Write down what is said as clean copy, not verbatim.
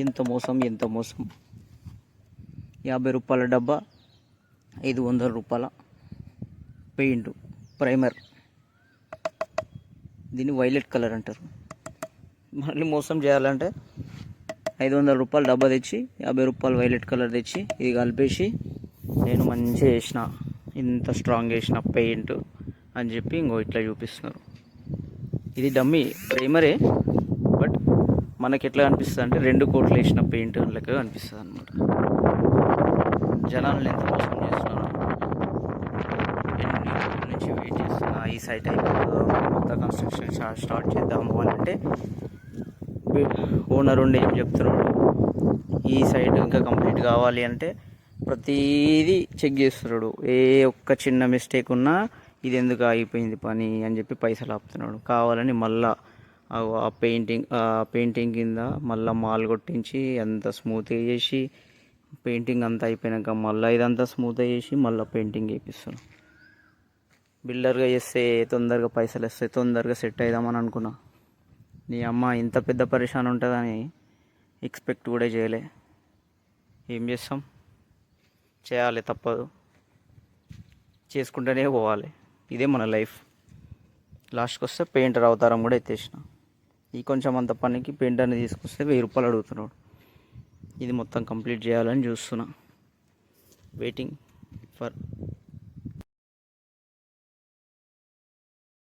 ఎంత మోసం, ఎంత మోసం. 50 రూపాయల డబ్బా, 500 రూపాయల పెయింట్ ప్రైమర్. దీన్ని వైలెట్ కలర్ అంటారు. మళ్ళీ మోసం చేయాలంటే 500 రూపాయల డబ్బా తెచ్చి 50 రూపాయలు వైలెట్ కలర్ తెచ్చి ఇది కలిపేసి నేను మంచిగా వేసిన, ఇంత స్ట్రాంగ్ వేసిన పెయింట్ అని చెప్పి ఇంకో ఇట్లా చూపిస్తున్నారు. ఇది డమ్మీ ప్రైమరే, బట్ మనకి ఎట్లా అనిపిస్తుంది అంటే 2 కోట్లు వేసిన పెయింట్ లెక్క అనిపిస్తుంది అనమాట. జనాలను ఎంత మోసం చేస్తున్నారు. ఎన్ని రోజుల నుంచి వెయిట్ చేస్తున్నా ఈ సైట్ అయిపోతుందో, కొత్త కన్స్ట్రక్షన్ స్టార్ట్ చేద్దాము అని అంటే ఓనర్ ఉండి ఏం చెప్తున్నాడు, ఈ సైట్ ఇంకా కంప్లీట్ కావాలి అంటే ప్రతిదీ చెక్ చేస్తున్నాడు. ఏ ఒక్క చిన్న మిస్టేక్ ఉన్నా ఇది ఎందుకు ఆగిపోయింది పని అని చెప్పి పైసలు ఆపుతున్నాడు. కావాలని మళ్ళా ఆ పెయింటింగ్ కింద మళ్ళీ మాల్ కొట్టించి అంత స్మూత్గా చేసి, పెయింటింగ్ అంతా అయిపోయాక మళ్ళీ ఇదంతా స్మూత్గా చేసి మళ్ళీ పెయింటింగ్ వేపిస్తున్నాడు. బిల్డర్గా చేస్తే తొందరగా పైసలు వస్తాయి, తొందరగా సెట్ అవుదామని అనుకున్నా. నీ అమ్మ ఇంత పెద్ద పరిశాన్ ఉంటుందని ఎక్స్పెక్ట్ కూడా చేయలే. ఏం చేస్తాం, చేయాలి, తప్పదు, చేసుకుంటూనే పోవాలి. ఇదే మన లైఫ్. లాస్ట్కి వస్తే పెయింటర్ అవతారం కూడా ఎత్తేసిన. ఈ కొంచెం అంత పనికి పెయింటర్ని తీసుకొస్తే 1000 రూపాయలు అడుగుతున్నాడు. ఇది మొత్తం కంప్లీట్ చేయాలని చూస్తున్నా. Waiting for